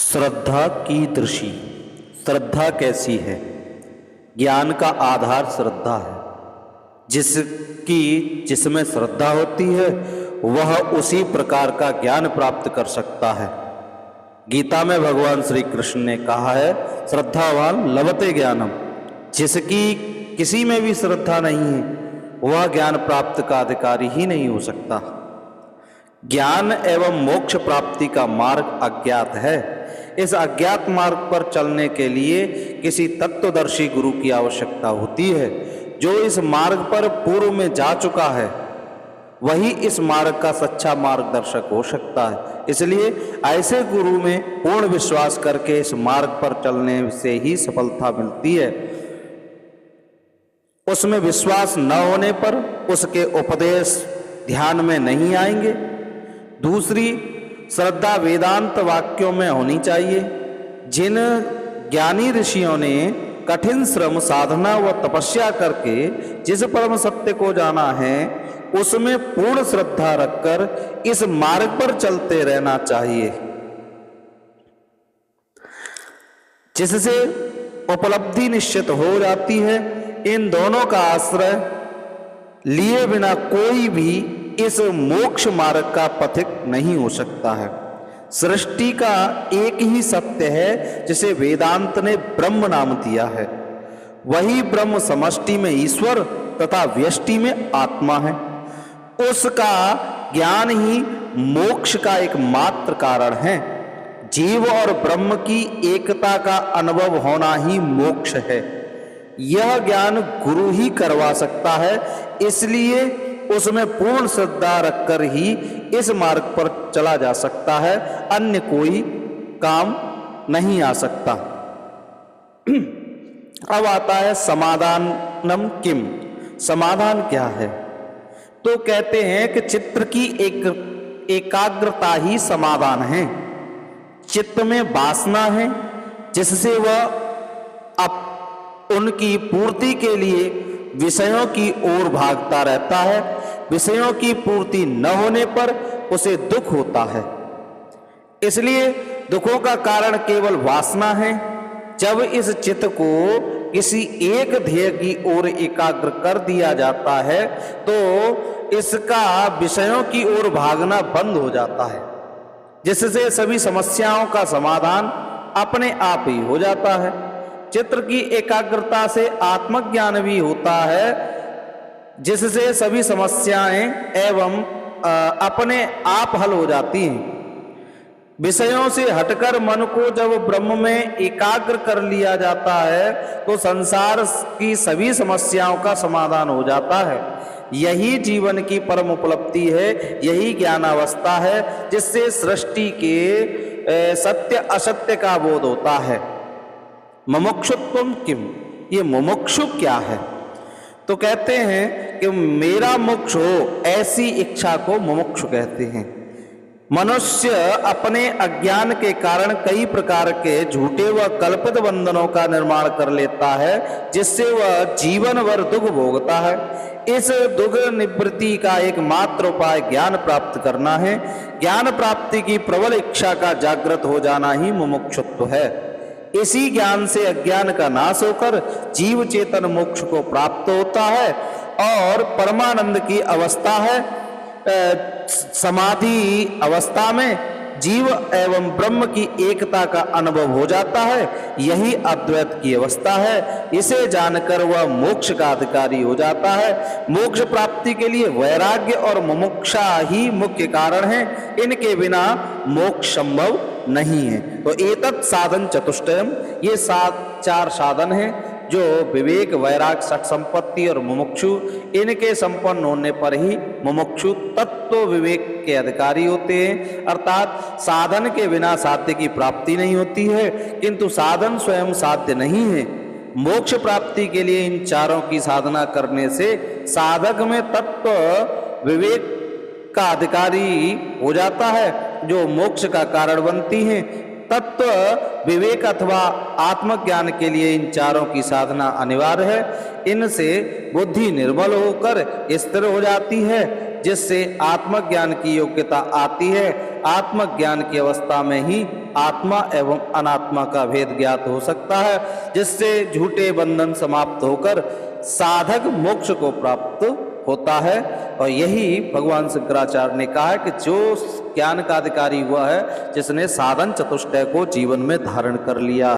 श्रद्धा कीदृशी। श्रद्धा कैसी है? ज्ञान का आधार श्रद्धा है। जिसमें श्रद्धा होती है वह उसी प्रकार का ज्ञान प्राप्त कर सकता है। गीता में भगवान श्री कृष्ण ने कहा है, श्रद्धावान लभते ज्ञानम। जिसकी किसी में भी श्रद्धा नहीं है वह ज्ञान प्राप्त का अधिकारी ही नहीं हो सकता। ज्ञान एवं मोक्ष प्राप्ति का मार्ग अज्ञात है। इस अज्ञात मार्ग पर चलने के लिए किसी तत्वदर्शी गुरु की आवश्यकता होती है। जो इस मार्ग पर पूर्व में जा चुका है वही इस मार्ग का सच्चा मार्गदर्शक हो सकता है। इसलिए ऐसे गुरु में पूर्ण विश्वास करके इस मार्ग पर चलने से ही सफलता मिलती है। उसमें विश्वास न होने पर उसके उपदेश ध्यान में नहीं आएंगे। दूसरी, श्रद्धा वेदांत वाक्यों में होनी चाहिए। जिन ज्ञानी ऋषियों ने कठिन श्रम, साधना व तपस्या करके जिस परम सत्य को जाना है उसमें पूर्ण श्रद्धा रखकर इस मार्ग पर चलते रहना चाहिए, जिससे उपलब्धि निश्चित हो जाती है। इन दोनों का आश्रय लिए बिना कोई भी इस मोक्ष मार्ग का पथिक नहीं हो सकता है। सृष्टि का एक ही सत्य है जिसे वेदांत ने ब्रह्म नाम दिया है। वही ब्रह्म समष्टि में ईश्वर तथा व्यष्टि में आत्मा है। उसका ज्ञान ही मोक्ष का एकमात्र कारण है। जीव और ब्रह्म की एकता का अनुभव होना ही मोक्ष है। यह ज्ञान गुरु ही करवा सकता है। इसलिए उसमें पूर्ण श्रद्धा रखकर ही इस मार्ग पर चला जा सकता है, अन्य कोई काम नहीं आ सकता। अब आता है समाधानम किम। समाधान क्या है? तो कहते हैं कि चित्त की एकाग्रता ही समाधान है। चित्त में वासना है जिससे वह उनकी पूर्ति के लिए विषयों की ओर भागता रहता है। विषयों की पूर्ति न होने पर उसे दुख होता है। इसलिए दुखों का कारण केवल वासना है। जब इस चित्त को किसी एक ध्येय की ओर एकाग्र कर दिया जाता है तो इसका विषयों की ओर भागना बंद हो जाता है, जिससे सभी समस्याओं का समाधान अपने आप ही हो जाता है। चित्त की एकाग्रता से आत्मज्ञान भी होता है, जिससे सभी समस्याएं एवं अपने आप हल हो जाती हैं। विषयों से हटकर मन को जब ब्रह्म में एकाग्र कर लिया जाता है तो संसार की सभी समस्याओं का समाधान हो जाता है। यही जीवन की परम उपलब्धि है। यही ज्ञान अवस्था है जिससे सृष्टि के सत्य असत्य का बोध होता है। मुमुक्षुत्वम किम। ये मुमुक्षु क्या है? तो कहते हैं कि मेरा मोक्ष हो, ऐसी इच्छा को मुमुक्षु कहते हैं। मनुष्य अपने अज्ञान के कारण कई प्रकार के झूठे व कल्पित बंधनों का निर्माण कर लेता है, जिससे वह जीवन भर दुख भोगता है। इस दुख निवृत्ति का एकमात्र उपाय ज्ञान प्राप्त करना है। ज्ञान प्राप्ति की प्रबल इच्छा का जागृत हो जाना ही मुमुक्षुत्व है। इसी ज्ञान से अज्ञान का नाश होकर जीव चेतन मोक्ष को प्राप्त होता है और परमानंद की अवस्था है। समाधि अवस्था में जीव एवं ब्रह्म की एकता का अनुभव हो जाता है। यही अद्वैत की अवस्था है। इसे जानकर वह मोक्ष का अधिकारी हो जाता है। मोक्ष प्राप्ति के लिए वैराग्य और मुमुक्षा ही मुख्य कारण है। इनके बिना मोक्ष संभव नहीं है। तो एतत् साधन चतुष्टयम, ये चार साधन हैं जो विवेक, वैराग, सठ संपत्ति और मुमुक्षु, इनके संपन्न होने पर ही मुमुक्षु तत्व विवेक के अधिकारी होते हैं। अर्थात साधन के बिना साध्य की प्राप्ति नहीं होती है, किंतु साधन स्वयं साध्य नहीं है। मोक्ष प्राप्ति के लिए इन चारों की साधना करने से साधक में तत्व विवेक का अधिकारी हो जाता है, जो मोक्ष का कारण बनती है। तत्व विवेक अथवा आत्मज्ञान के लिए इन चारों की साधना अनिवार्य है। इनसे बुद्धि निर्मल होकर स्थिर हो जाती है, जिससे आत्मज्ञान की योग्यता आती है आत्मज्ञान की अवस्था में ही आत्मा एवं अनात्मा का भेद ज्ञात हो सकता है, जिससे झूठे बंधन समाप्त होकर साधक मोक्ष को प्राप्त होता है। और यही भगवान शंकराचार्य ने कहा है कि जो ज्ञान का अधिकारी हुआ है जिसने साधन चतुष्टय को जीवन में धारण कर लिया।